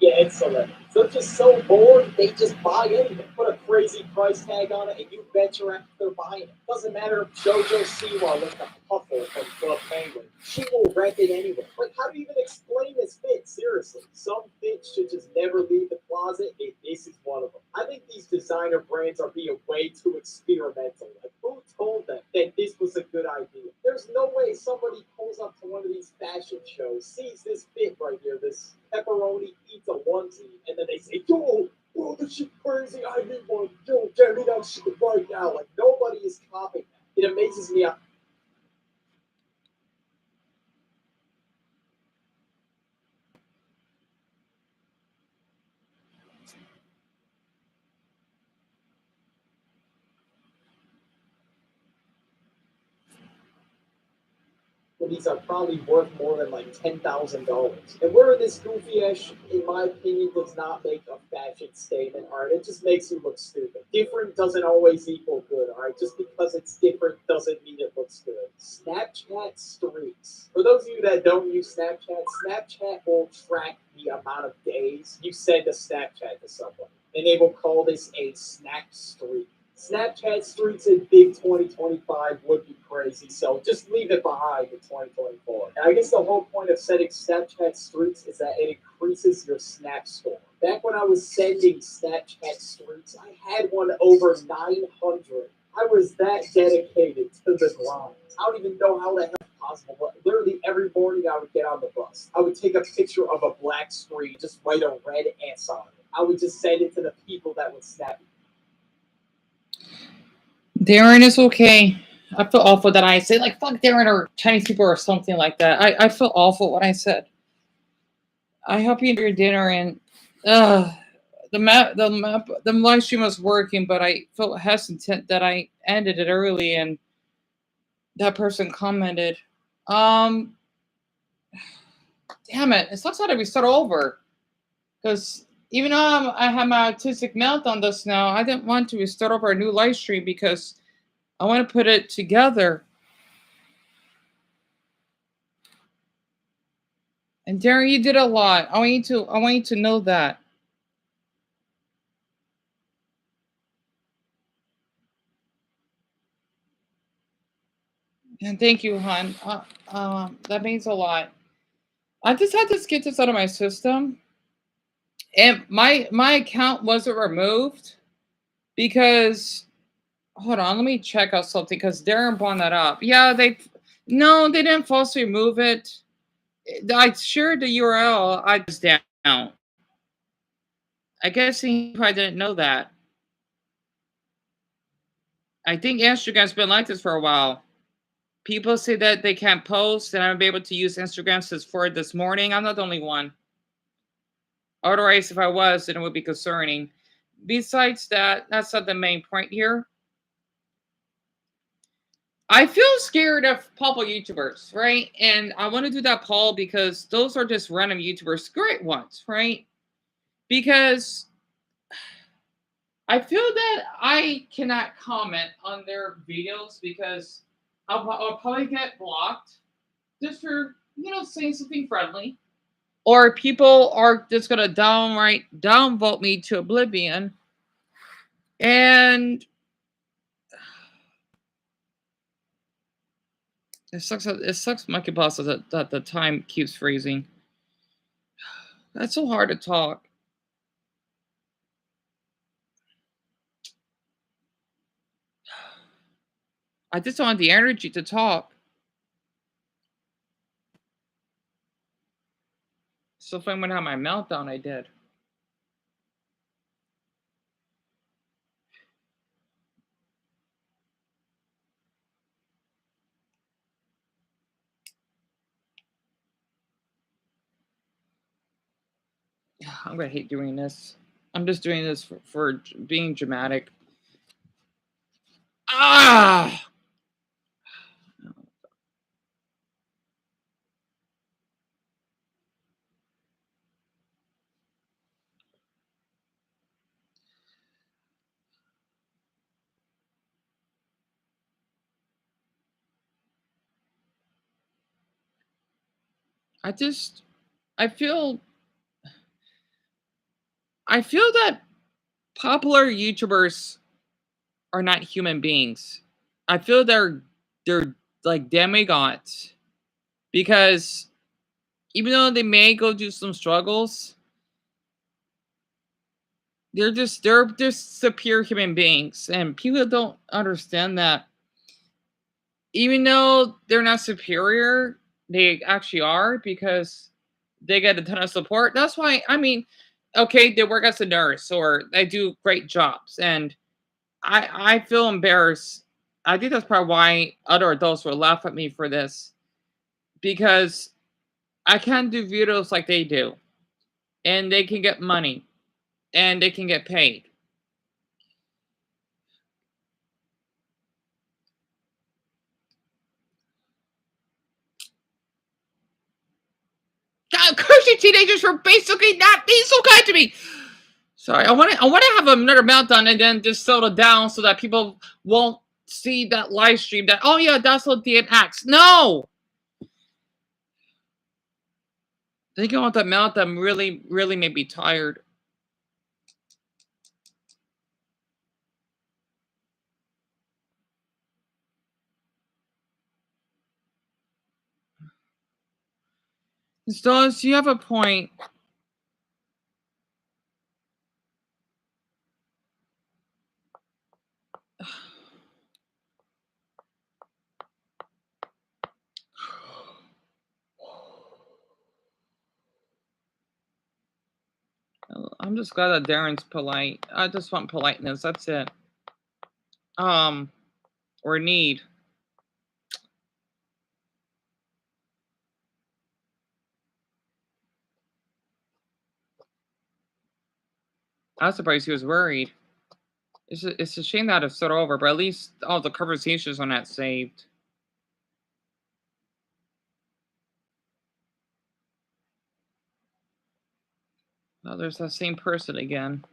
Yeah, it's celebrity. So it's just so bored, they just buy anything. Put a crazy price tag on it, and you bet your ass they're buying it. Doesn't matter if JoJo Siwa looks a Puffle from Club Penguin. She will rent it anyway. Like, how do you even explain this fit? Seriously, some fits should just never leave the closet, and this is one of them. I think these designer brands are being way too experimental. Like, who told them that this was a good idea? There's no way somebody pulls up to one of these fashion shows, sees this fit right here, this pepperoni pizza onesie, and then they say, "Yo, bro, this shit crazy. I need one. Yo, get me that shit right now." Like, nobody is copying that. It amazes me. These are probably worth more than like $10,000. And wearing this goofy ass, in my opinion, does not make a fashion statement. All right, it just makes you look stupid. Different doesn't always equal good. All right, just because it's different doesn't mean it looks good. Snapchat streaks. For those of you that don't use Snapchat, Snapchat will track the amount of days you send a Snapchat to someone, and they will call this a snap streak. Snapchat streaks in big 2025 would be crazy, so just leave it behind in 2024. And I guess the whole point of setting Snapchat streaks is that it increases your Snap score. Back when I was sending Snapchat streaks, I had one over 900. I was that dedicated to the grind. I don't even know how the hell it's possible, but literally every morning I would get on the bus. I would take a picture of a black screen, just write a red S on it. I would just send it to the people that would snap. Darren is okay. I feel awful that I say like fuck Darren or Chinese people or something like that. I feel awful what I said. I hope you enjoy your dinner and uh the live stream was working, but I felt hesitant that I ended it early and that person commented. Um Damn it. It sucks that we start over. Because even though I have my autistic meltdown this now, I didn't want to start over a new live stream because I want to put it together. And Darren, you did a lot. I want you to know that. And thank you, hon. That means a lot. I just had to get this out of my system. And my account wasn't removed because hold on, let me check out something because Darren brought that up. Yeah, they no, they didn't falsely remove it. I shared the URL. I just down. I guess he probably didn't know that. I think Instagram's been like this for a while. People say that they can't post, and I'm able to use Instagram since 4 this morning. I'm not the only one. Otherwise, if I was, then it would be concerning. Besides that, that's not the main point here. I feel scared of public YouTubers, right? And I want to do that poll because those are just random YouTubers, great ones, right? Because I feel that I cannot comment on their videos because I'll probably get blocked just for saying something friendly, or people are just gonna downright downvote me to oblivion. And it sucks. It sucks, Monkey Boss, that the time keeps freezing. That's so hard to talk. I just don't have the energy to talk. So if I'm gonna have my meltdown, I did. I'm gonna hate doing this. I'm just doing this for being dramatic. Ah! I just, I feel I feel that popular YouTubers are not human beings. I feel they're like demigods because even though they may go through some struggles, they're just superior human beings, and people don't understand that. Even though they're not superior, they actually are because they get a ton of support. That's why I mean, okay, they work as a nurse or they do great jobs, and I feel embarrassed. I think that's probably why other adults will laugh at me for this because I can't do videos like they do, and they can get money and they can get paid. God, cursing teenagers for basically not being so kind to me. Sorry, I want to have another meltdown and then just settle down so that people won't see that live stream that, oh yeah, that's what Dan acts. No, thinking about that meltdown really made me tired. Stalls, you have a point. I'm just glad that Darren's polite. I just want politeness. That's it. Or need. I was surprised he was worried. It's a shame that it's over, but at least all the conversations on that saved. Oh, there's that same person again.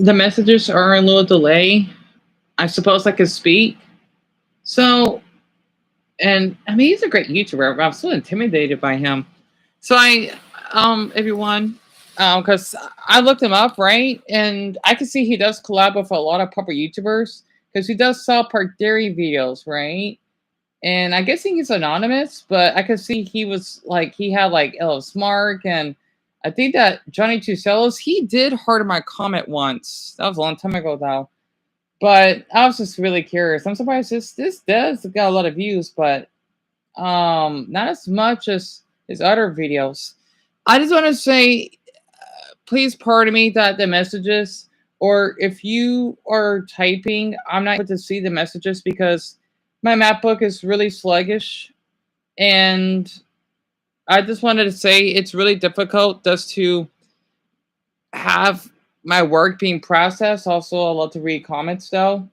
the messages are a little delay. I suppose I could speak. So, and I mean, he's a great YouTuber, but I'm so intimidated by him. So everyone, because I looked him up, right, and I can see he does collab with a lot of proper YouTubers because he does South Park Dairy videos, right? And I guess he's anonymous, but I could see he was like he had like Ellis Mark, and I think that Johnny Tucelos, he did heart my comment once. That was a long time ago though. But I was just really curious. I'm surprised this does got a lot of views, but not as much as his other videos. I just want to say, please pardon me that the messages, or if you are typing, I'm not able to see the messages because my MacBook is really sluggish, and I just wanted to say it's really difficult just to have my work being processed. Also, I love to read comments though.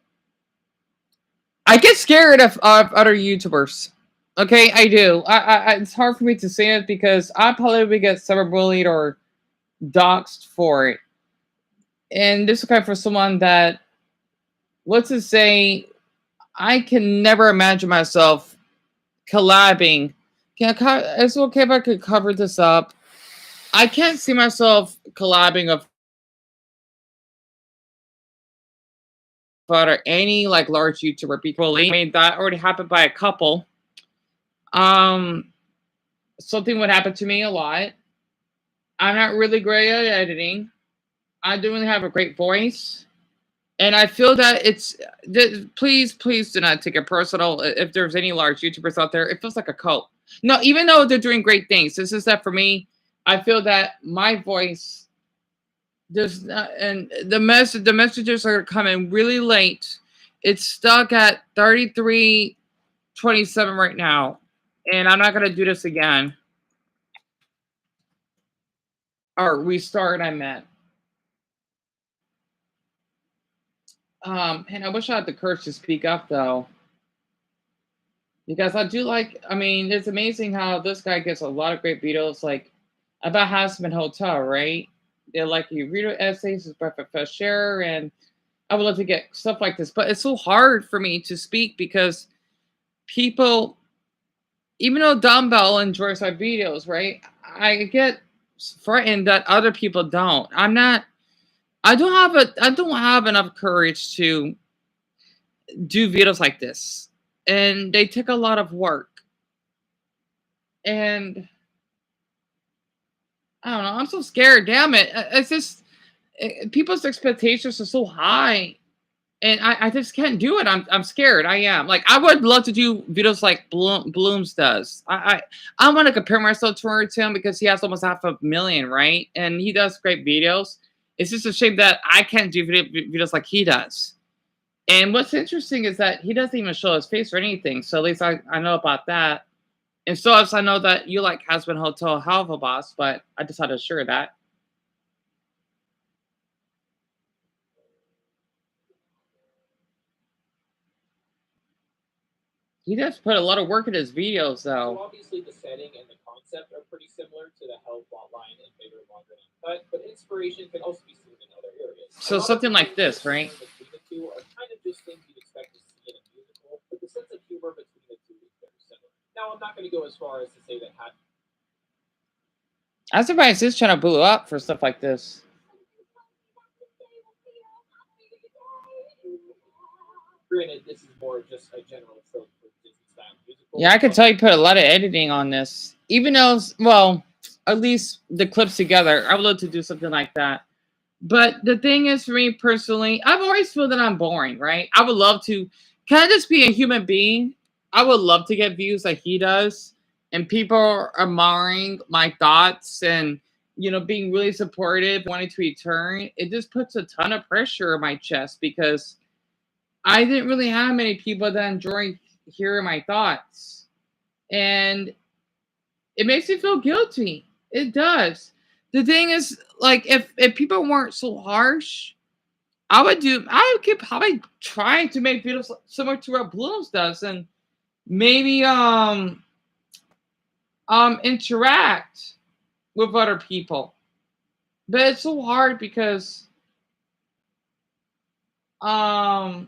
I get scared of other YouTubers. Okay, I do. It's hard for me to say it because I probably get cyberbullied or doxxed for it. And this is kind of for someone that, let's just say, I can never imagine myself collabing. It's okay if I could cover this up. I can't see myself collabing of other any like large YouTuber people. I mean, that already happened by a couple. Something would happen to me a lot. I'm not really great at editing. I don't really have a great voice. And I feel that please, please do not take it personal. If there's any large YouTubers out there, it feels like a cult. No, even though they're doing great things, this is that for me, I feel that my voice does not, and the messages are coming really late. It's stuck at 33:27 right now. And I'm not gonna do this again. Or restart, I meant. And I wish I had the courage to speak up though. Because I do like, I mean, it's amazing how this guy gets a lot of great videos like about Hasman Hotel, right? They're like you read essays, his breakfast fresh air, and I would love to get stuff like this. But it's so hard for me to speak because people, even though Dumbbell enjoys my videos, right? I get frightened that other people don't. I don't have enough courage to do videos like this. And they take a lot of work. And I don't know. I'm so scared. Damn it. It's just people's expectations are so high, and I just can't do it. I'm scared. I am. Like I would love to do videos like Blooms does. I want to compare myself towards him because he has almost 500,000, right? And he does great videos. It's just a shame that I can't do videos like he does. And what's interesting is that he doesn't even show his face or anything. So at least I know about that. And so as I know that you like Has Been Hotel Hell of a Boss, but I just had to share that. He does put a lot of work in his videos, though. So obviously, the setting and the concept are pretty similar to the Hell plotline in Bigger, Longer, and Uncut, but inspiration can also be seen in other areas. So something like this, right? Between the two are kind of just things you'd expect to see in a musical, but the sense of humor between the two is very similar. Now, I'm not going to go as far as to say that I'm surprised his channel blew up for stuff like this. Granted, this is more just a general trope for Disney style musical. Yeah, I could tell you put a lot of editing on this. Even though, well, at least the clips together. I would love to do something like that. But the thing is, for me personally, I've always feel that I'm boring, right? I would love to, can I just be a human being? I would love to get views like he does. And people are admiring my thoughts and, you know, being really supportive, wanting to return. It just puts a ton of pressure on my chest because I didn't really have many people that enjoy hearing my thoughts. And it makes me feel guilty. It does. The thing is, like, if people weren't so harsh, I would keep probably trying to make videos similar to what Blooms does and maybe interact with other people. But it's so hard because Um,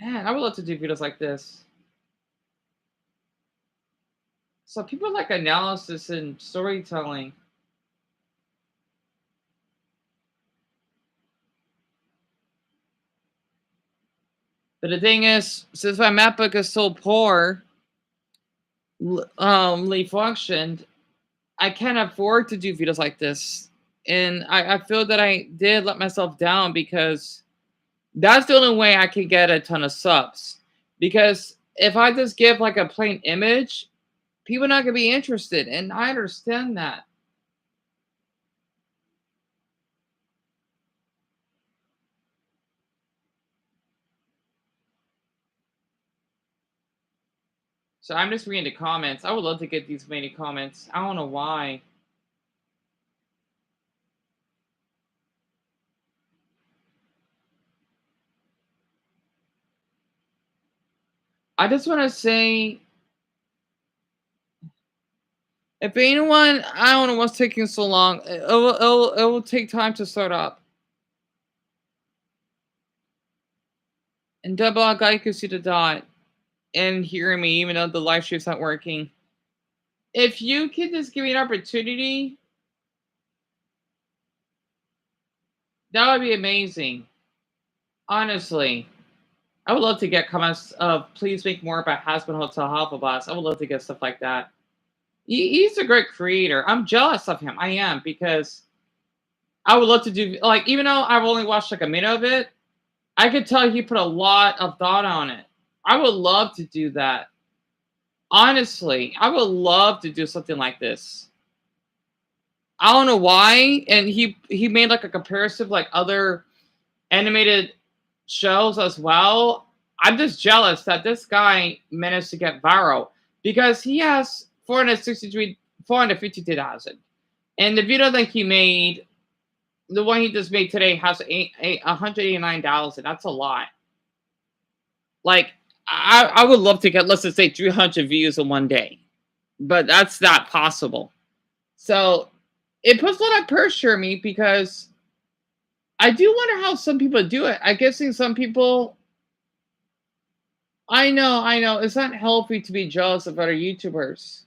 Man, I would love to do videos like this. So people like analysis and storytelling. But the thing is, since my MacBook is so poor, functioned, I can't afford to do videos like this. And I feel that I did let myself down because that's the only way I can get a ton of subs. Because if I just give like a plain image, people are not gonna be interested. And I understand that. So I'm just reading the comments. I would love to get these many comments. I don't know why. I just want to say, if anyone, I don't know what's taking so long. It will take time to start up. And double out guy can see the dot and hearing me, even though the live stream's not working. If you could just give me an opportunity, that would be amazing. Honestly, I would love to get comments of please make more about Hasbin Hotel Hufflepuff. I would love to get stuff like that. He's a great creator. I'm jealous of him. I am, because I would love to do, like, even though I've only watched like a minute of it, I could tell he put a lot of thought on it. I would love to do that. Honestly, I would love to do something like this. I don't know why. And he made like a comparison like other animated shows as well. I'm just jealous that this guy managed to get viral because he has 452,000. And the video that he made, the one he just made today, has 189,000. That's a lot. Like, I would love to get, let's just say, 300 views in one day, but that's not possible. So it puts a lot of pressure on me because I do wonder how some people do it. I guess some people, I know, it's not healthy to be jealous of other YouTubers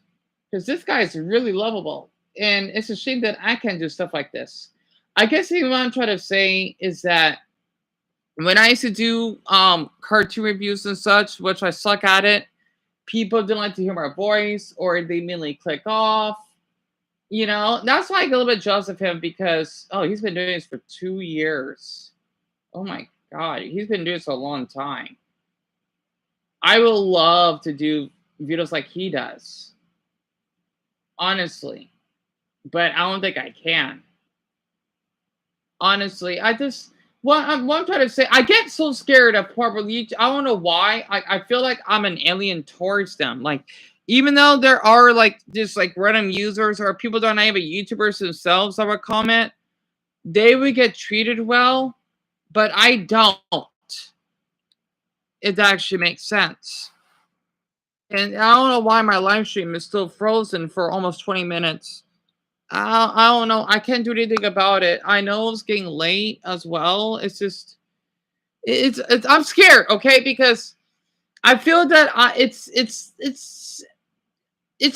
because this guy is really lovable, and it's a shame that I can't do stuff like this. I guess what I'm trying to say is that when I used to do cartoon reviews and such, which I suck at it, people didn't like to hear my voice or they immediately click off. You know, that's why I get a little bit jealous of him because, oh, he's been doing this for 2 years. Oh my God, he's been doing this a long time. I would love to do videos like he does. Honestly. But I don't think I can. Honestly, I just, what I'm trying to say, I get so scared of probably, I don't know why. I feel like I'm an alien towards them. Like, even though there are like just like random users or people that are not even YouTubers themselves that would comment, they would get treated well, but I don't. It actually makes sense. And I don't know why my live stream is still frozen for almost 20 minutes. I don't know. I can't do anything about it. I know it's getting late as well. It's just, it's I'm scared, okay? Because I feel that it's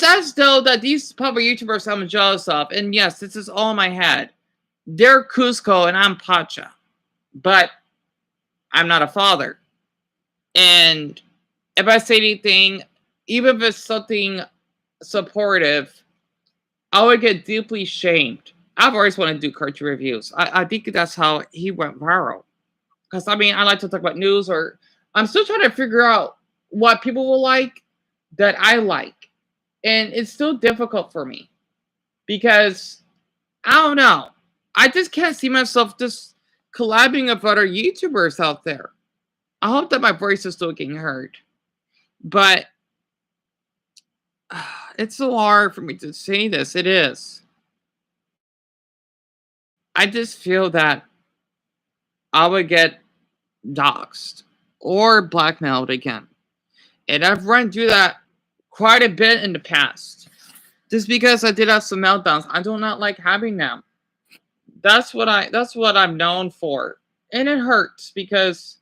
as though that these public YouTubers I'm jealous of, and yes, this is all in my head. They're Cusco and I'm Pacha, but I'm not a father. And if I say anything, even if it's something supportive, I would get deeply shamed. I've always wanted to do cartoon reviews. I think that's how he went viral. Because I mean, I like to talk about news, or I'm still trying to figure out what people will like that I like. And it's still difficult for me because I don't know. I just can't see myself just collabing with other YouTubers out there. I hope that my voice is still getting heard. But it's so hard for me to say this. It is. I just feel that I would get doxxed or blackmailed again. And I've run through that quite a bit in the past. Just because I did have some meltdowns, I do not like having them. That's what I'm known for. And it hurts because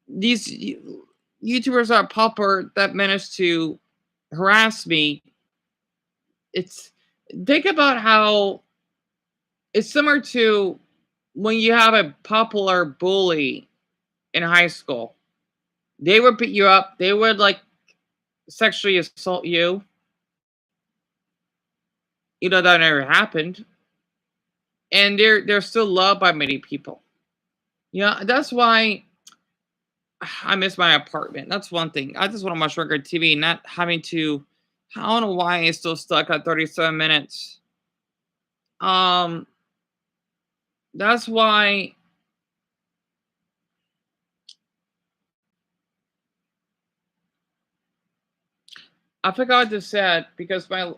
these YouTubers are popular that managed to harass me. It's think about how it's similar to when you have a popular bully in high school. They would beat you up. They would like sexually assault you. You know that never happened, and they're still loved by many people. Yeah, that's why I miss my apartment. That's one thing. I just want to watch regular TV, not having to. I don't know why it's still stuck at 37 minutes. Um, that's why I forgot to say because my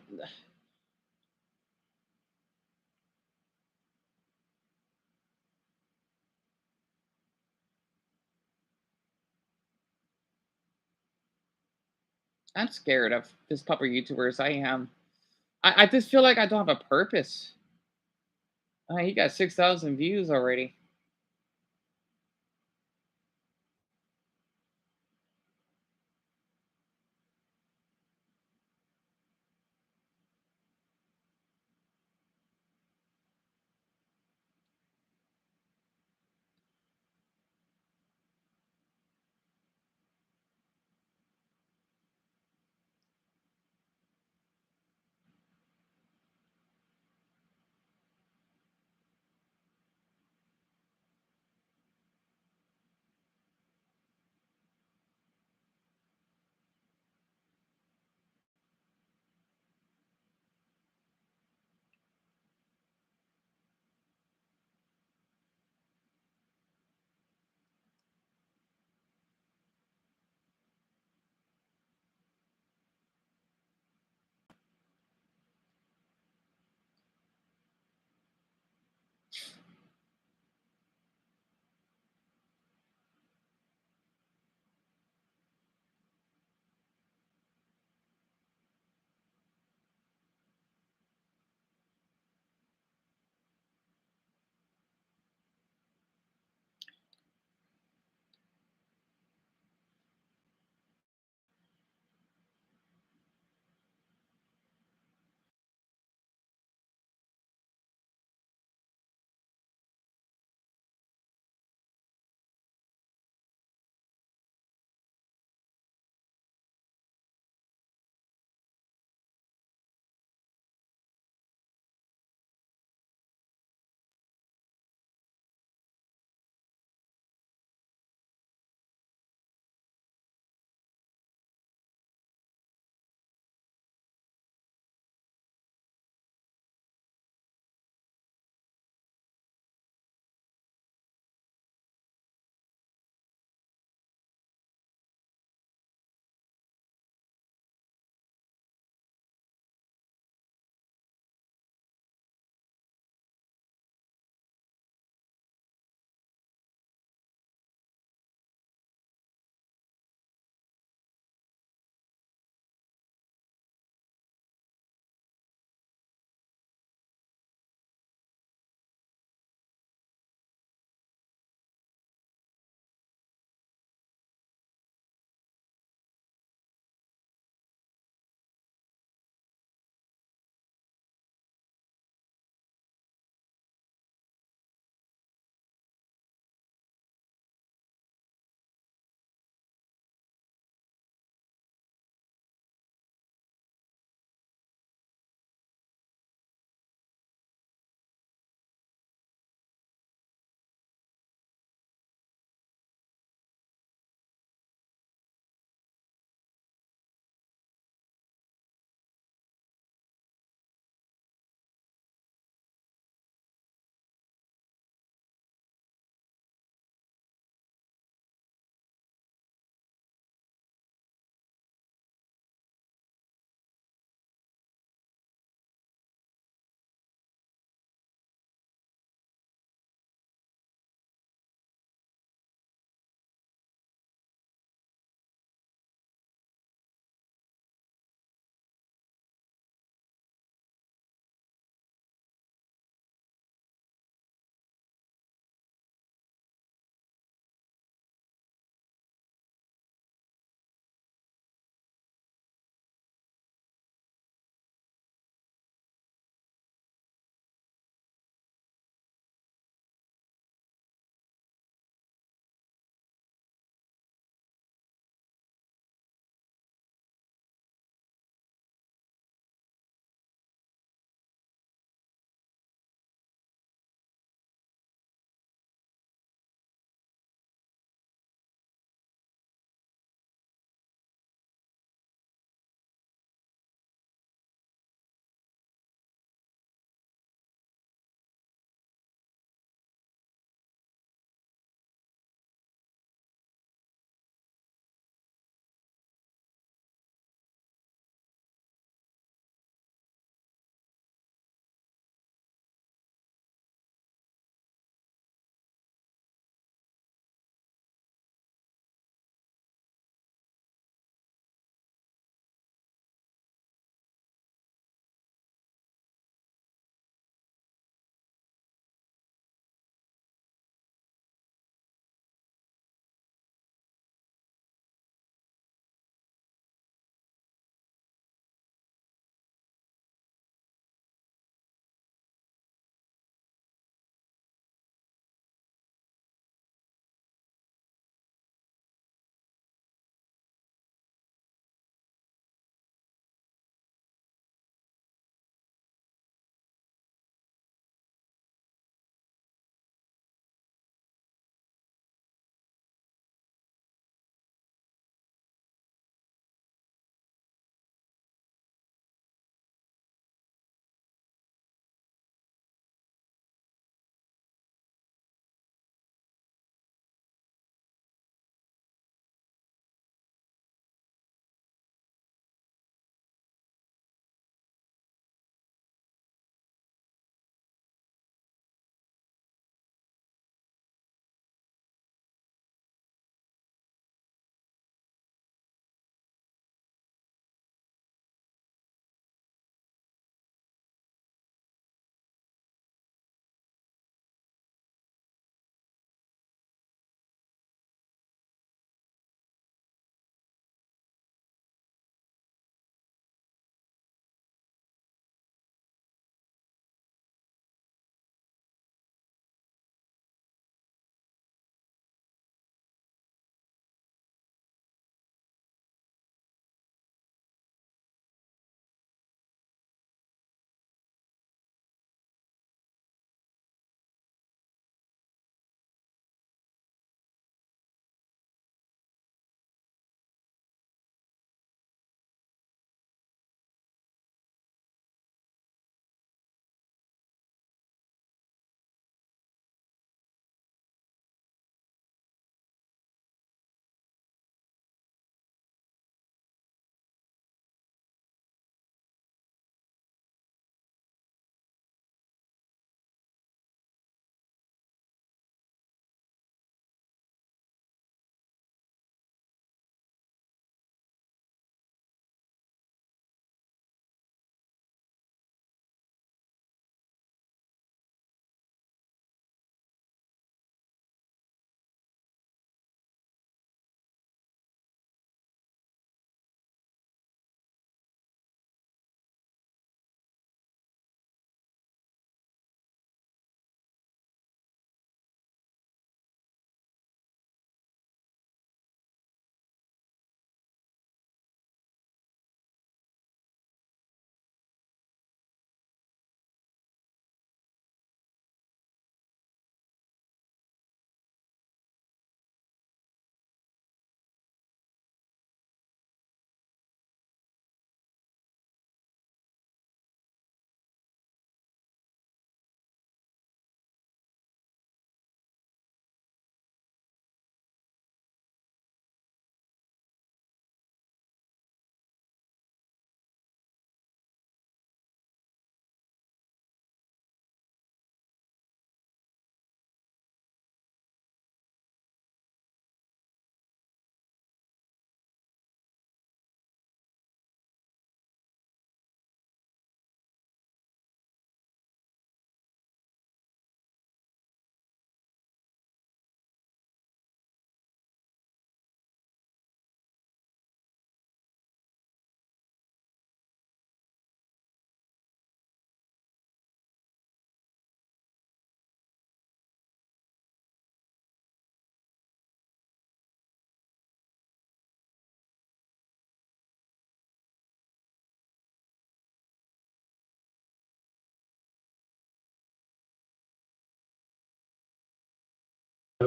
I'm scared of this couple YouTubers. I am. I just feel like I don't have a purpose. He got 6,000 views already.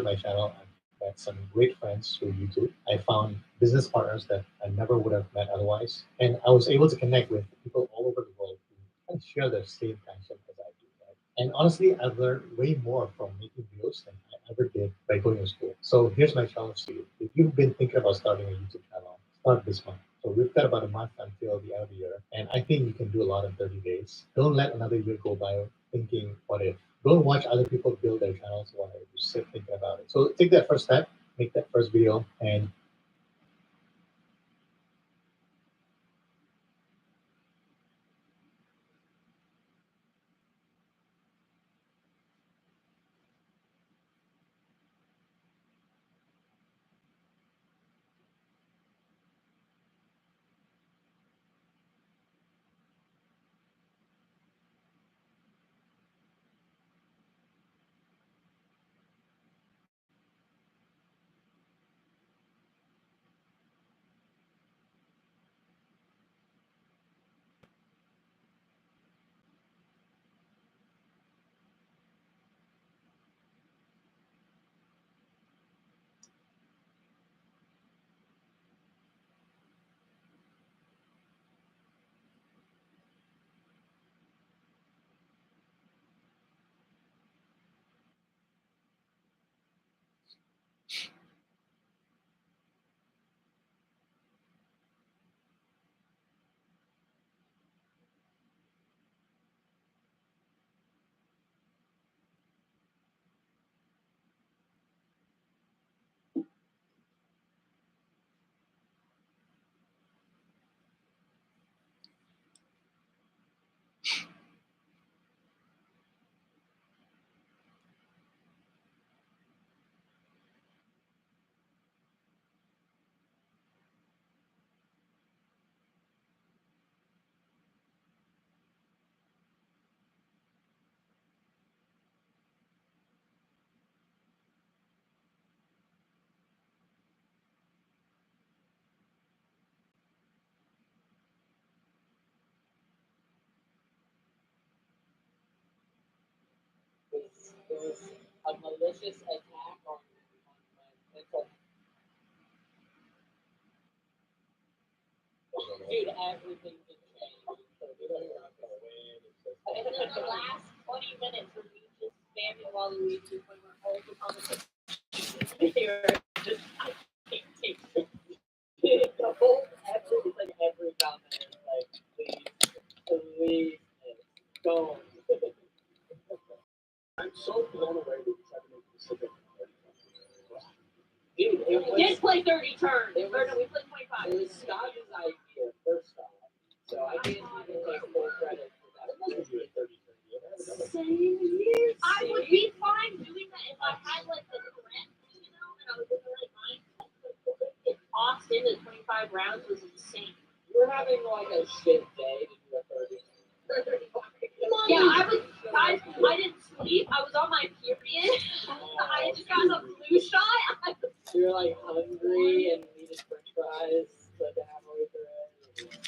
my channel, I met some great friends through YouTube. I found business partners that I never would have met otherwise, and I was able to connect with people all over the world who kind of share the same passion as I do. Right? And honestly, I've learned way more from making videos than I ever did by going to school. So here's my challenge to you: if you've been thinking about starting a YouTube channel, start this month. So we've got about a month until the end of the year, and I think you can do a lot in 30 days. Don't let another year go by thinking, what if? Don't watch other people build their channels while you sit thinking about it. So take that first step, make that first video, and It was a malicious attack on my mental. Dude, everything can change. So you're not gonna win. And then the last 20 minutes were me just spamming Waluigi when we're all on the just I can't take it. The whole every comment is like, please, don't. I'm so blown away that you tried to make Pacific. Dude, We did play 30 turns. It Or was- no, we played 25. It was Scott's idea, first off. So I can't even take full credit for that. It wasn't you at 30. I would be fine doing that if I had like the correct, and I was in the right mindset. It tossed into 25 rounds was insane. You're having like a shit day to do a 30. Yeah, guys, I didn't sleep. I was on my period. I just got a flu shot. You're like hungry and needed french fries like halfway through it.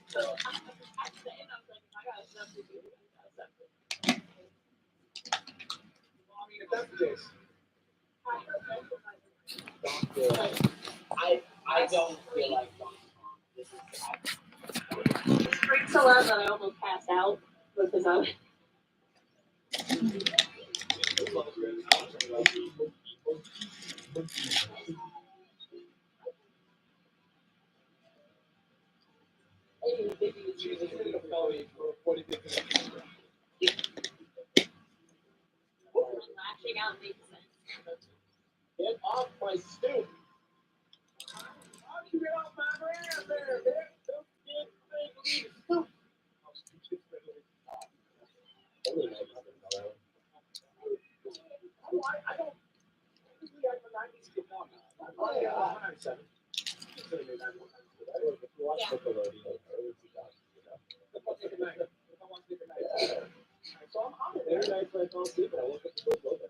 So I was like, I got stuff to do. I got stuff to do. Well, I mean, if that's the case, I feel bad for myself. don't feel like I don't feel like this is It screamed so loud that I almost passed out because I was. Hey, maybe you choose a street belly for 40 minutes. Lashing out makes sense. Get off my stoop. How do you get off my brand there, man? Don't get big stoop. I don't. Oh, yeah, I'm 97. So I'm there, and I fall asleep, and I woke up to go open.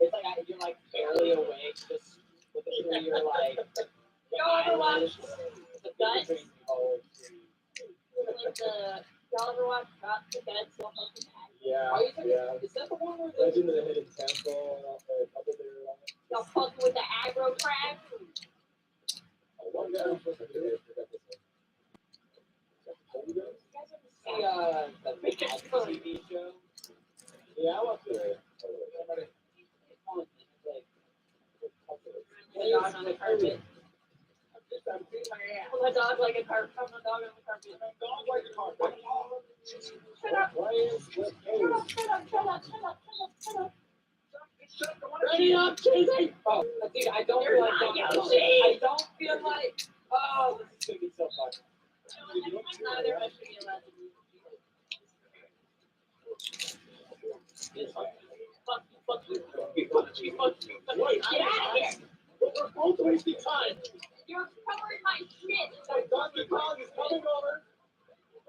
It's like you're like barely awake, just looking through your like. Y'all ever watch The Guts? Between all Like y'all ever watch The Guts? Yeah, Are you talking- yeah. Is that the one where Legend of the Hidden Temple, Double Dare on it. Y'all fucking with the aggro crab? One guy was supposed to do it, forgot this one. You guys ever see that TV show? Yeah, I watched it. Somebody- like, My dog on the carpet. I'm doing my ass. My dog like a carpet. My dog on the carpet. Dog like a carpet. Shut up. Why is Shut up. Shut up. Shut up. Shut up. Shut up. Ready up, cheesy! Oh, dude, I don't You're feel like not talking about Yoshi. it. I don't feel like. Oh, this is gonna be so fun. Neither of us should be allowed to do Fuck you. Fuck you. Fuck you. Fuck you. Wait, Get out of here. We're both wasting time. You're covering my shit. Donkey Kong is coming over,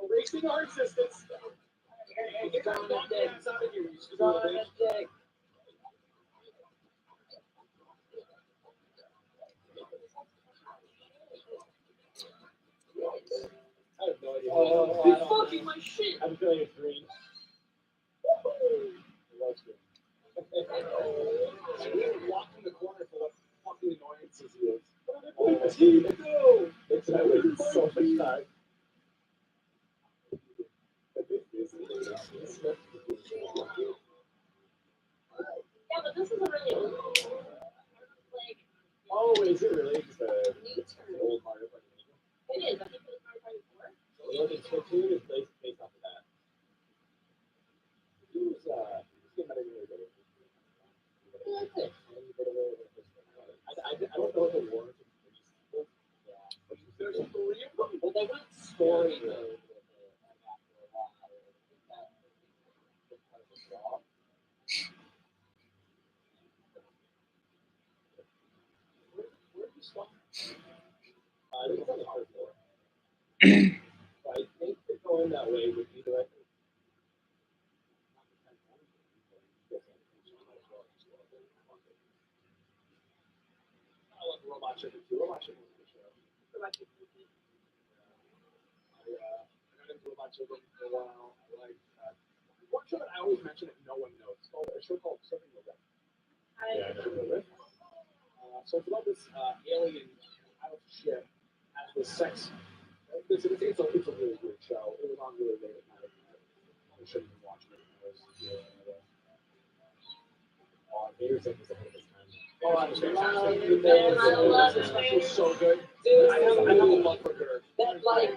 erasing our existence. Hey, Get that donkey ass out of here, you stupid bitch. I have no idea. You're fucking my shit. I'm feeling it's green. It was green. I didn't walk in the corner for what fucking annoyances he is. No! It's that way so much time. Yeah, but this is a really like Oh, is it really just new an term. old Mario Party? It is. I think it was Mario Party 4. The only cartoon is based off of that. He was, he might have been really good. I don't know what the war is. Yeah. There's three of them. Well, they went story mode with it after a while. That was part of the draw. Where do you stop? I think it's on the hard floor. So I think that going that way would be the right thing. I love Robot Chicken too. Robot Chicken is a good show. I got into Robot Chicken for a while. I like one show that I always mention that no one knows. It's called a show called Surfing the Rift. So it's about this alien out of ship as the sex. It's a really weird show. It was on really late at night. I shouldn't have been watching it. Vader's like this ahead of his time. Oh, I understand. I love it. It's so good. Dude, I have a love for her. that like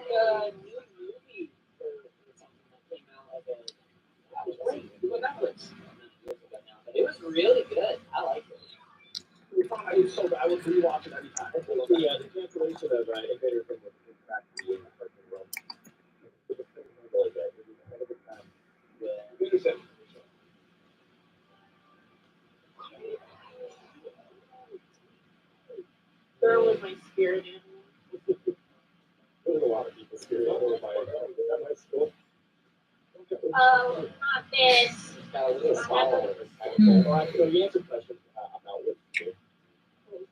new movie or something that came out of it. That was great. With Netflix. It was really good. I liked it. I was so bad. I would rewatch it every time. The cancellation of Invader from the back to the cartoon world. It was really good. It was ahead of its time. Yeah. Invader said. Girl was my spirit animal. There was a lot of people scared of it at my school. Oh, not this. Got a little smaller. Well, actually, you answered questions about what you do.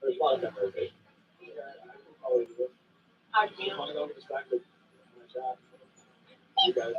There's a lot of memorization. Always do it. How'd you know? Want to go get distracted? My job. You guys.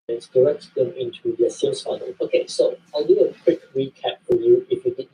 and direct them into their sales funnel. Okay, so I'll do a quick recap for you if you did.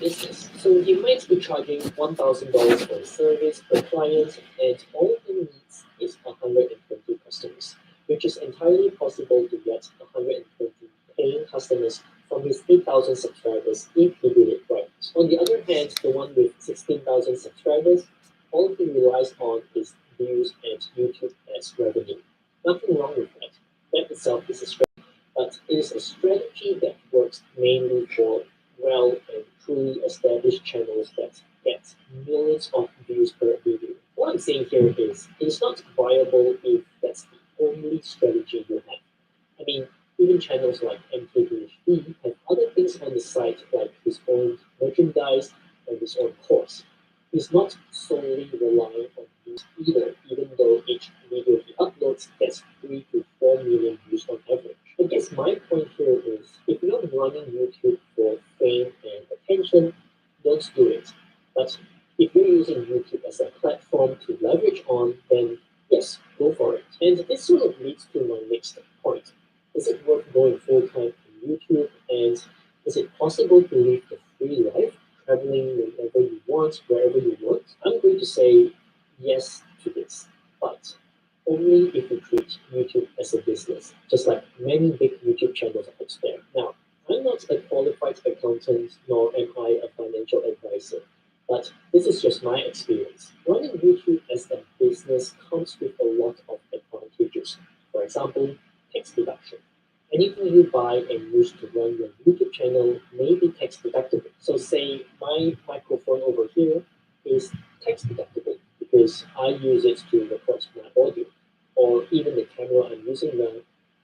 Business. So you might be charging $1,000 for a service per client, and all it needs is 120 customers, which is entirely possible to get 120 paying customers from his 8,000 subscribers if he did it right. On the other hand, the one with 16,000 subscribers, all he relies on is views and YouTube ads revenue. Nothing wrong with that. That itself is a strategy, but it is a strategy that works mainly for well and truly established channels that get millions of views per video. What I'm saying here is it's not viable if that's the only strategy you have. I mean, even channels like MKBHD have other things on the site like his own merchandise and his own course. He's not solely relying on views either, even though each video he uploads gets 3 to 4 million views on average. I guess my point here is if you're running YouTube for fame and attention, don't do it. But if you're using YouTube as a platform to leverage on, then yes, go for it. And this sort of leads to my next point. Is it worth going full time on YouTube? And is it possible to live a free life, traveling whenever you want, wherever you want? I'm going to say yes to this, but only if you treat YouTube as a business, just like many big YouTube channels out there. Now, I'm not a qualified accountant, nor am I a financial advisor, but this is just my experience. Running YouTube as a business comes with a lot of advantages. For example, tax deduction. Anything you buy and use to run your YouTube channel may be tax deductible. So say my microphone over here is tax deductible because I use it to record my audio, or even the camera I'm using now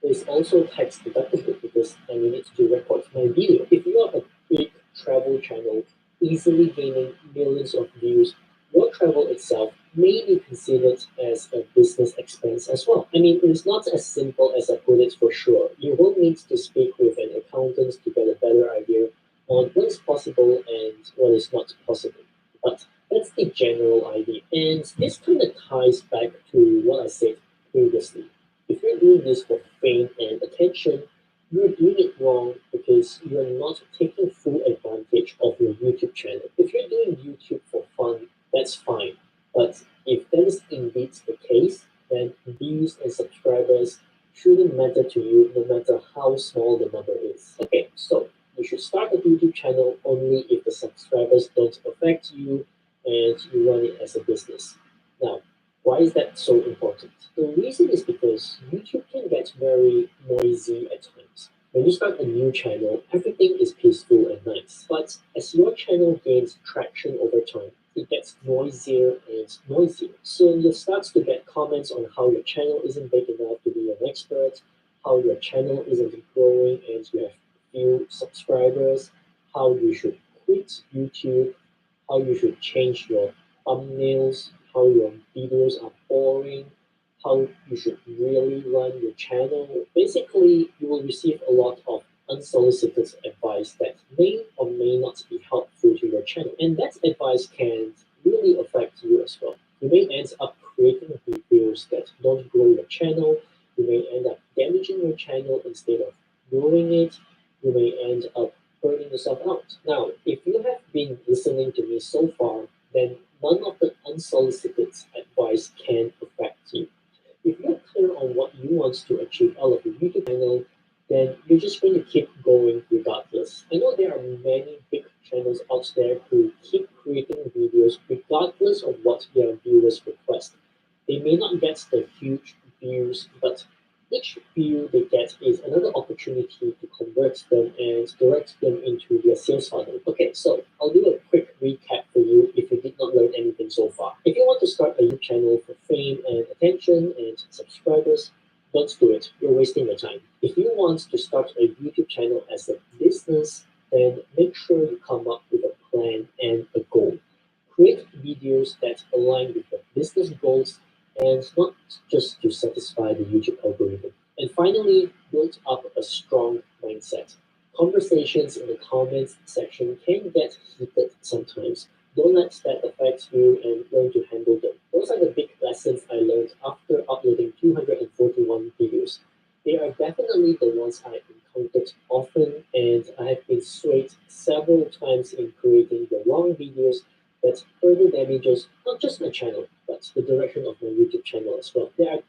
is also tax deductible because I need it to record my video. If you are a big travel channel easily gaining millions of views, your travel itself may be considered as a business expense as well. I mean, it's not as simple as I put it for sure. You will need to speak with an accountant to get a better idea on what is possible and what is not possible. But that's the general idea. And this kind of ties back to what I said previously. If you're doing this for fame and attention, you're doing it wrong because you're not taking full advantage of your YouTube channel. If you're doing YouTube for fun, that's fine. But if that is indeed the case, then views and subscribers shouldn't matter to you no matter how small the number is. Okay, so you should start a YouTube channel only if the subscribers don't affect you and you run it as a business. Now, why is that so important? The reason is because YouTube can get very noisy at times. When you start a new channel, everything is peaceful and nice. But as your channel gains traction over time, it gets noisier and noisier. So you start to get comments on how your channel isn't big enough to be an expert, how your channel isn't growing and you have few subscribers, how you should quit YouTube, how you should change your thumbnails, how your videos are boring, how you should really run your channel. Basically, you will receive a lot of unsolicited advice that may or may not be helpful to your channel. And that advice can really affect you as well. You may end up creating videos that don't grow your channel. You may end up damaging your channel instead of growing it. You may end up burning yourself out. Now, if you have been listening to me so far, then none of the unsolicited advice can affect you. If you're clear on what you want to achieve out of your YouTube channel, then you're just going to keep going regardless. I know there are many big channels out there who keep creating videos regardless of what their viewers request. They may not get the huge views, but each view they get is another opportunity to convert them and direct them into their sales funnel. Okay, so I'll do a quick recap for you if you did not learn anything so far. If you want to start a YouTube channel for fame and attention and subscribers, don't do it. You're wasting your time. If you want to start a YouTube channel as a business, then make sure you come up with a plan and a goal. Create videos that align with your business goals and not just to satisfy the YouTube algorithm. And finally, build up a strong mindset. Conversations in the comments section can get heated sometimes, Don't let that affect you and learn to handle them. Those are the big lessons I learned after uploading 241 videos. They are definitely the ones I encountered often, and I have been swayed several times in creating the wrong videos that further damages not just my channel, but the direction of my YouTube channel as well. There are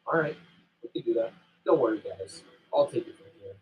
All right, we can do that. Don't worry, guys. I'll take it from here.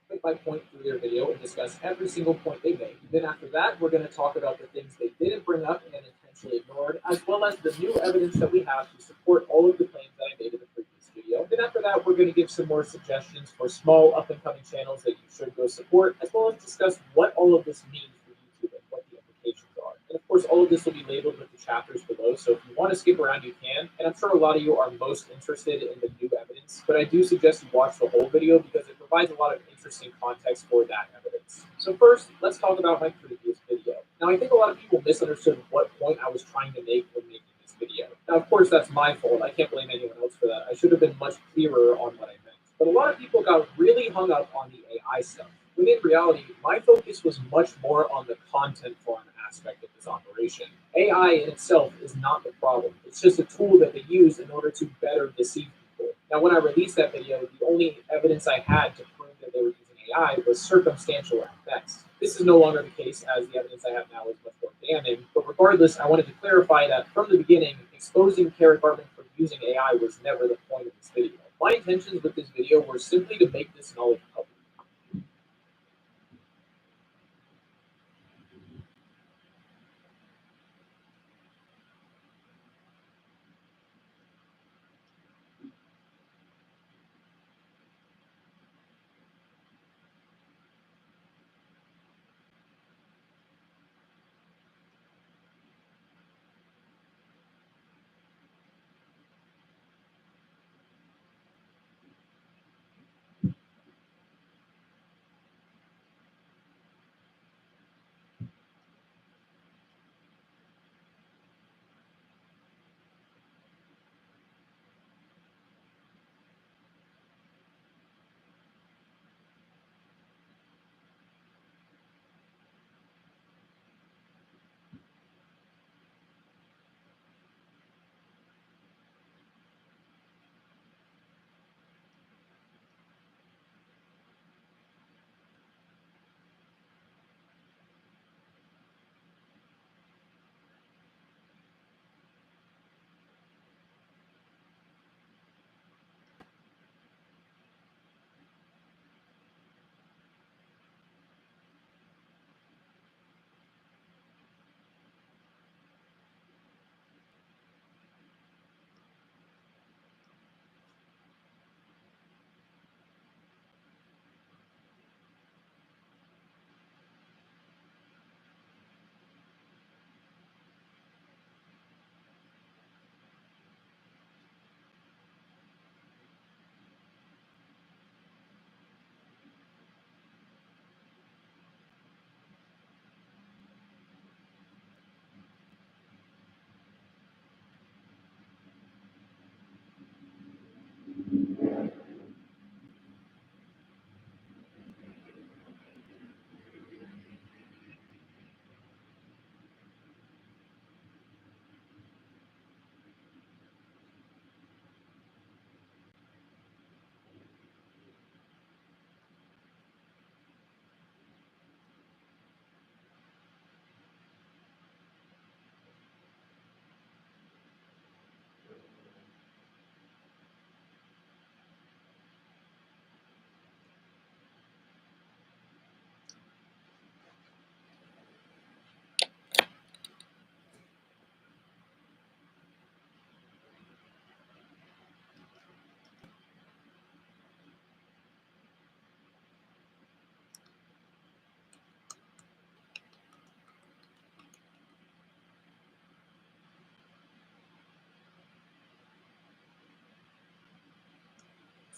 Point by point through their video and discuss every single point they made. Then after that, we're going to talk about the things they didn't bring up and intentionally ignored, as well as the new evidence that we have to support all of the claims that I made in the previous video. Then after that, we're going to give some more suggestions for small up-and-coming channels that you should go support, as well as discuss what all of this means for YouTube and what the implications are. And of course, all of this will be labeled with the chapters below, so if you want to skip around, you can. And I'm sure a lot of you are most interested in the new evidence, but I do suggest you watch the whole video because it provides a lot of interesting context for that evidence. So first, let's talk about my previous video. Now, I think a lot of people misunderstood what point I was trying to make when making this video. Now, of course, that's my fault. I can't blame anyone else for that. I should have been much clearer on what I meant. But a lot of people got really hung up on the AI stuff, when in reality, my focus was much more on the content farm aspect of this operation. AI in itself is not the problem. It's just a tool that they use in order to better deceive people. Now, when I released that video, the only evidence I had to prove that they were using AI was circumstantial at best. This is no longer the case, as the evidence I have now is much more damning. But regardless, I wanted to clarify that from the beginning, exposing Carrot Garden for using AI was never the point of this video. My intentions with this video were simply to make this knowledge public.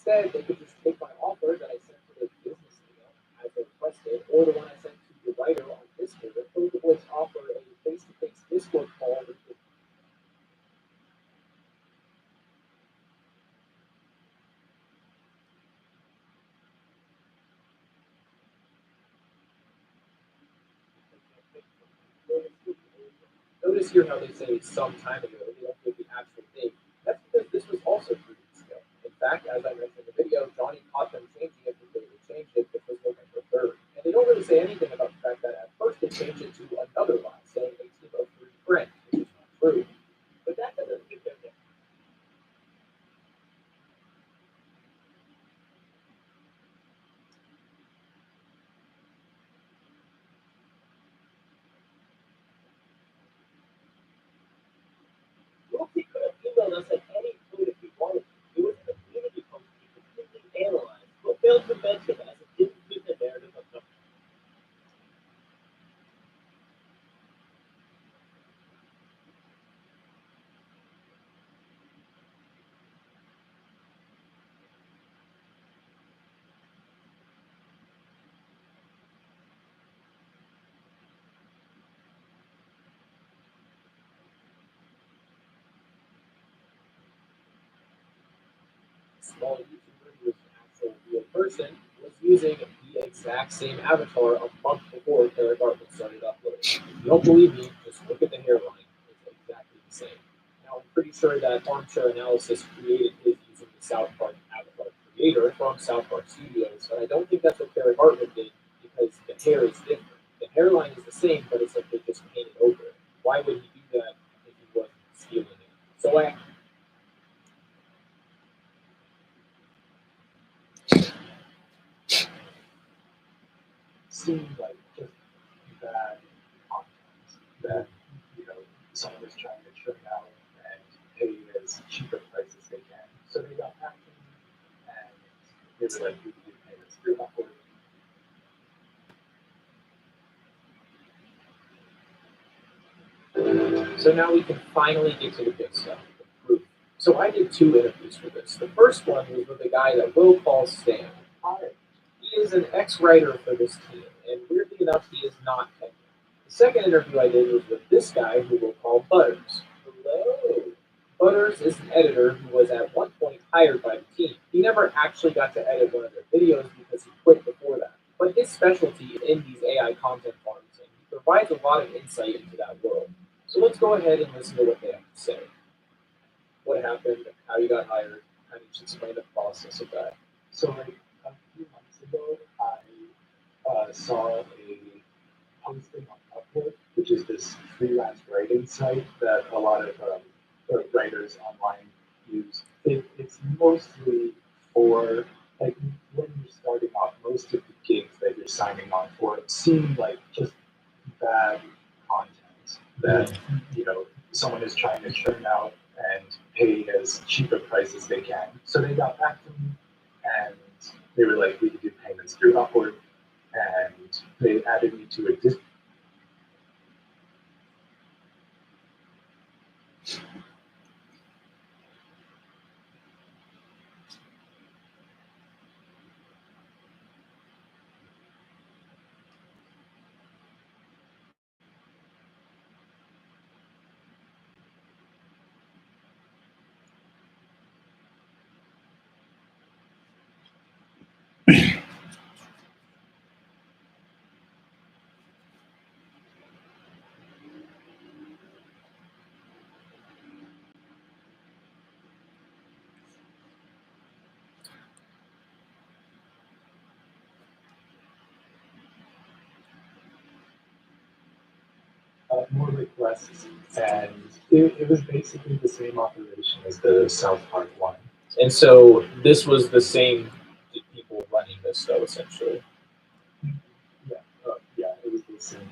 Instead, they could just take my offer that I sent to their business email as they requested, or the one I sent to the writer on Discord, both of which offer a face-to-face Discord call with the Notice here how they say some time ago, they don't give the actual date. That's because this was also 3 weeks ago. In fact, as I mentioned in the video, Johnny caught them changing it before they changed it, which was November 3rd. And they don't really say anything about the fact that at first they changed it to another lie, saying a team of 3 friends, which is not true. But that doesn't get them there. Wilkie could have emailed us at any point if he wanted to. It was a community post he completely analyzed, but failed to mention as it didn't fit the narrative of the Small YouTuber who was an actual real person was using the exact same avatar a month before Eric Artman started uploading. If you don't believe me, just look at the hairline. It's exactly the same. Now, I'm pretty sure that Armchair Analysis created his using the South Park avatar creator from South Park Studios, but I don't think that's what Eric Artman did because the hair is different. The hairline is the same, but it's like they just painted over it. Why would he do that if he wasn't stealing it? So I Seemed like just bad content that, someone was trying to churn out and pay as cheap a price as they can. So they got back to me and they were like, we can do payments through Upwork. So now we can finally get to the good stuff, the proof. So I did 2 interviews for this. The first one was with a guy that Will calls Stan. He is an ex-writer for this team, and weirdly enough, he is not tenured. The second interview I did was with this guy who we'll call Butters. Hello. Butters is an editor who was at one point hired by the team. He never actually got to edit one of their videos because he quit before that. But his specialty is in these AI content farms, and he provides a lot of insight into that world. So let's go ahead and listen to what they have to say. What happened, how you got hired, kind of just explain the process of that. So like a few months ago, I saw a posting on Upwork, which is this freelance writing site that a lot of writers online use. It's mostly for like when you're starting off, most of the gigs that you're signing on for seem like just bad content that someone is trying to churn out and pay as cheap a price as they can. So they got back to me and they were like, we could do payments through Upwork, and they added me to a more requests, and it was basically the same operation as the South Park one. And so this was the same people running this, though, essentially. Yeah, it was the same.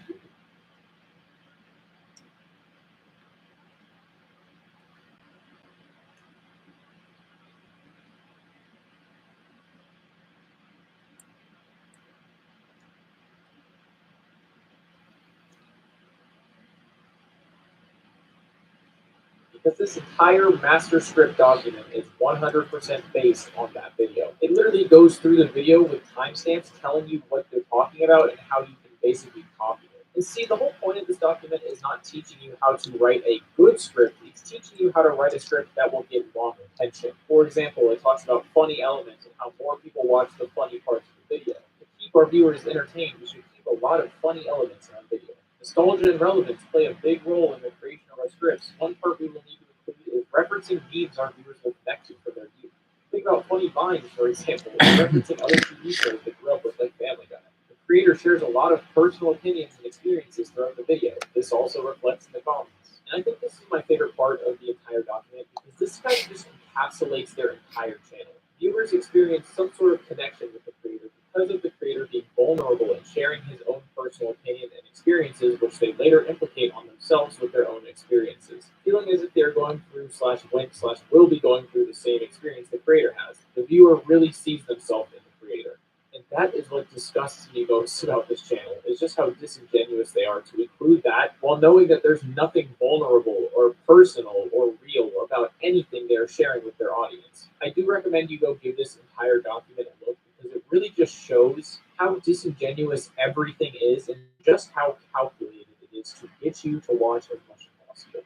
because this entire master script document is 100% based on that video. It literally goes through the video with timestamps telling you what they're talking about and how you can basically copy it. And see, the whole point of this document is not teaching you how to write a good script, it's teaching you how to write a script that will get long attention. For example, it talks about funny elements and how more people watch the funny parts of the video. To keep our viewers entertained, we should keep a lot of funny elements in our video. Nostalgia and relevance play a big role in the creation of our scripts. One part we will need to include is referencing memes our viewers will connect to for their youth. Think about funny vines, for example, referencing other TV shows they grew up with, like Family Guy. The creator shares a lot of personal opinions and experiences throughout the video. This also reflects in the comments. And I think this is my favorite part of the entire document because this kind of just encapsulates their entire channel. Viewers experience some sort of connection with the creator because of the creator being vulnerable and sharing his own personal opinion and experiences, which they later implicate on themselves with their own experiences, feeling as if they're going through /went/will be going through the same experience the creator has. The viewer really sees themselves in the creator. And that is what disgusts me most about this channel, is just how disingenuous they are to include that while knowing that there's nothing vulnerable or personal or real about anything they're sharing with their audience. I do recommend you go give this entire document a look because it really just shows how disingenuous everything is and just how calculated it is to get you to watch as much as possible.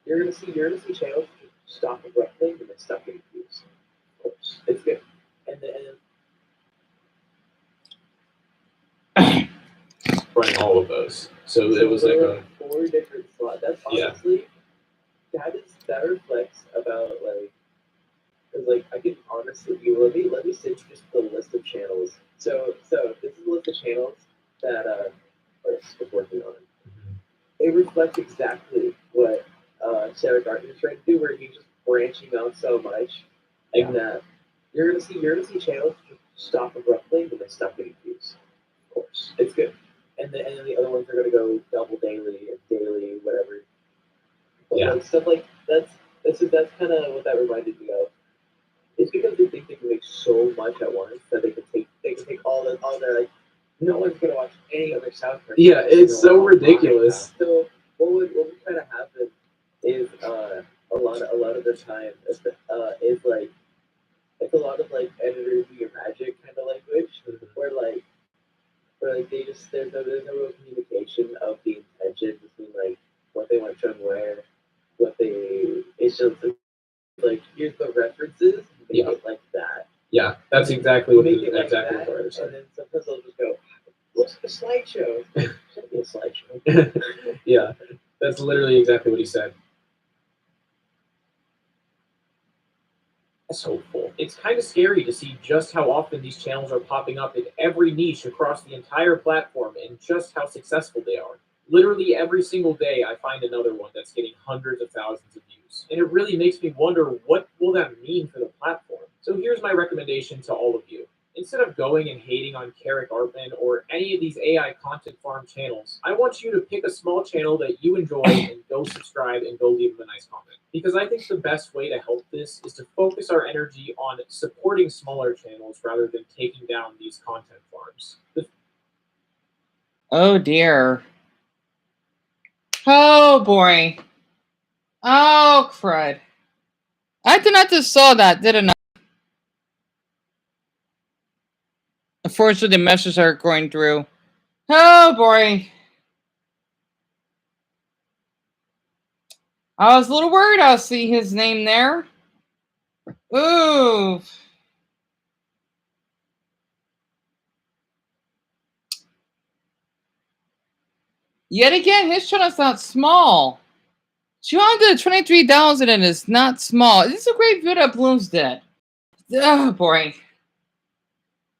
You're gonna see channels just stop abruptly and then stop getting views. Of course, it's good. And then running all of those, so it was like a 4 different slots. That's honestly, that reflects about like, because like I can honestly, let me send you just the list of channels. So this is a list of channels that Chris was working on. It reflects exactly what Sarah Gardner is trying to do, where he's just branching out so much, and that you're gonna see channels just stop abruptly and then stop getting views. Of course, it's good. And then the other ones are gonna go double daily and daily, whatever. Like stuff like that's kind of what that reminded me of. It's because they think they can make so much at once that they can take all their like. No one's gonna watch any other South Park. Yeah, it's so ridiculous. So what would kind of happen is a lot of the time is like it's a lot of like editor do your magic kind of language where they just there's no real communication of the intention between like what they want to show and where it's just like here's the references make it like that. Yeah, that's exactly what exactly what I said. And then sometimes they'll just go, looks like a slideshow. Should be a slideshow. Yeah, that's literally exactly what he said. That's hopeful. It's kind of scary to see just how often these channels are popping up in every niche across the entire platform and just how successful they are. Literally every single day I find another one that's getting hundreds of thousands of views. And it really makes me wonder, what will that mean for the platform? So here's my recommendation to all of you. Instead of going and hating on Carrick Artman or any of these AI content farm channels, I want you to pick a small channel that you enjoy and go subscribe and go leave them a nice comment. Because I think the best way to help this is to focus our energy on supporting smaller channels rather than taking down these content farms. Oh dear. Oh boy. Oh crud. I did not just saw that, didn't I? Unfortunately, the messages are going through. Oh boy. I was a little worried I'll see his name there. Ooh. Yet again, his channel's not small. 223,000 and it's not small. This is a great video that Bloons did. Oh boy.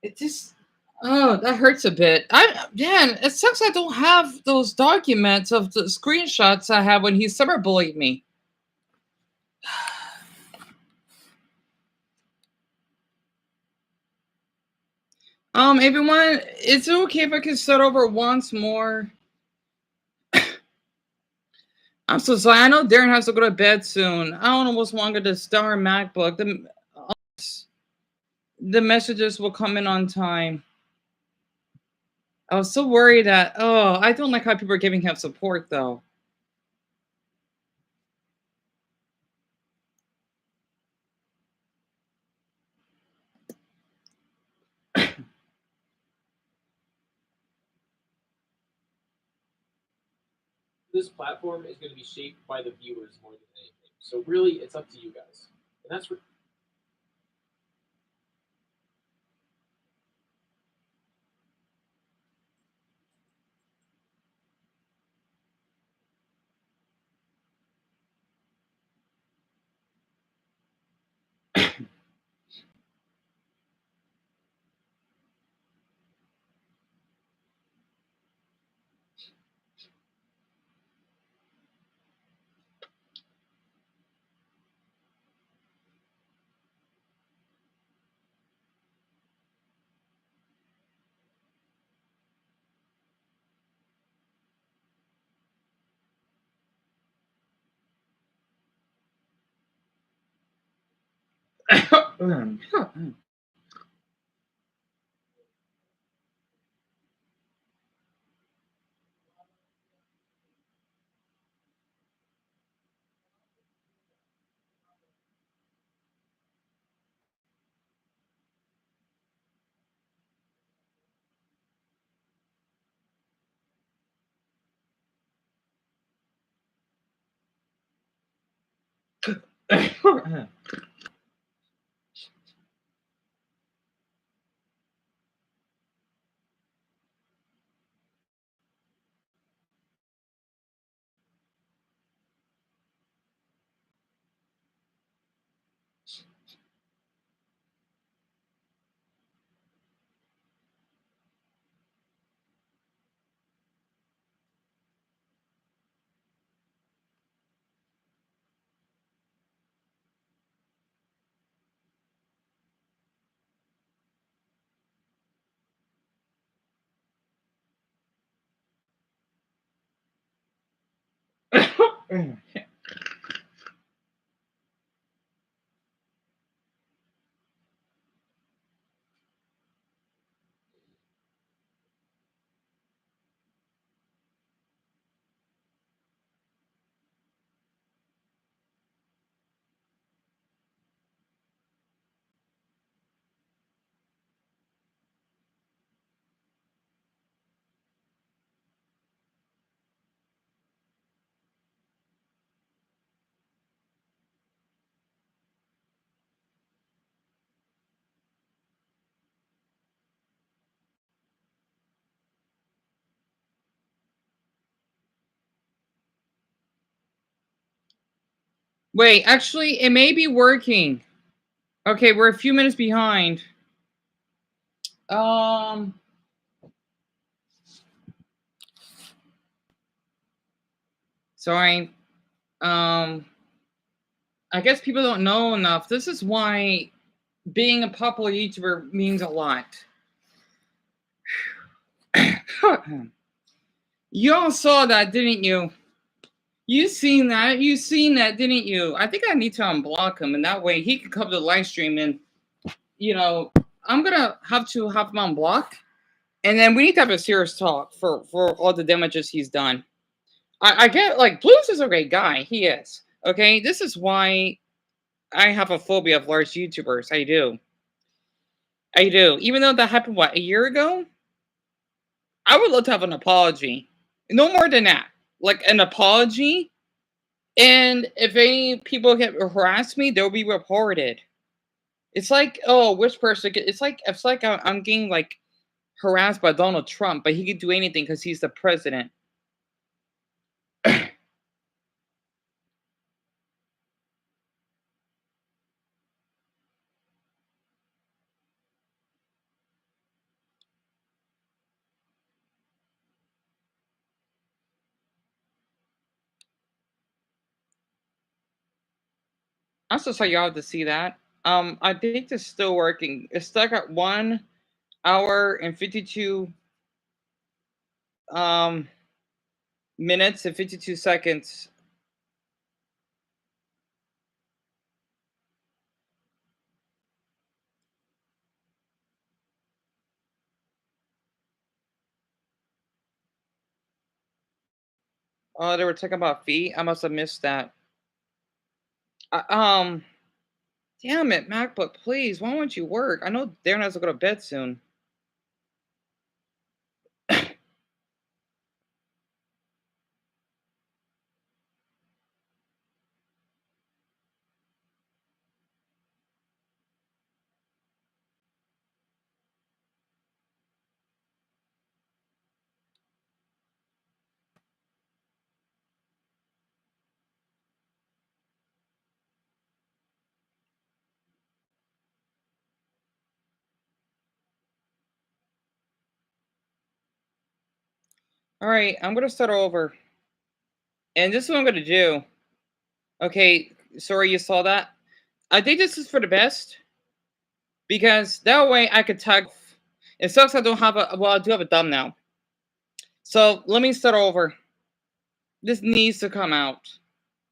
It just, oh, that hurts a bit. Man, it sucks I don't have those documents of the screenshots I had when he cyberbullied me. Everyone, is it okay if I can start over once more? I'm so sorry. I know Darren has to go to bed soon. I don't know what's wrong with the Star MacBook. The messages will come in on time. I was so worried that, oh, I don't like how people are giving him support though. This platform is going to be shaped by the viewers more than anything. So really, it's up to you guys, and that's. Wait, actually, it may be working. Okay, we're a few minutes behind. Sorry. I guess people don't know enough. This is why being a popular YouTuber means a lot. You all saw that, didn't you? You seen that, didn't you? I think I need to unblock him, and that way he can come to the live stream. And I'm gonna have to have him unblock, and then we need to have a serious talk for all the damages he's done. I get, like, Blues is a great guy. He is. Okay, this is why I have a phobia of large YouTubers. I do. Even though that happened, what, a year ago? I would love to have an apology. No more than that. Like, an apology. And if any people get harassed me, they'll be reported. It's like, oh, which person? It's like I'm getting, like, harassed by Donald Trump, but he can do anything because he's the president. I'm so sorry y'all have to see that. I think it's still working. It's stuck at 1 hour and 52 minutes and 52 seconds. Oh, they were talking about feet. I must have missed that. Damn it, MacBook, please. Why won't you work? I know Darren has to go to bed soon. All right, I'm gonna start over. And this is what I'm gonna do. Okay, sorry you saw that. I think this is for the best because that way I could tag. It sucks I don't have a. Well, I do have a thumbnail. So let me start over. This needs to come out.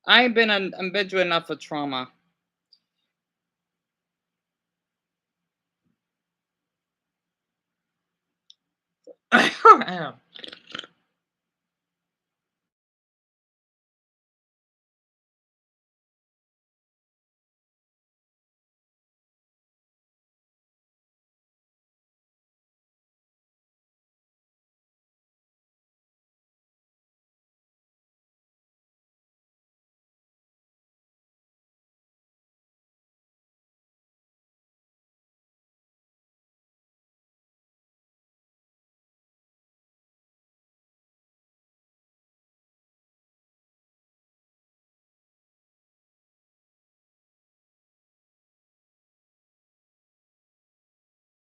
I've been through enough of trauma.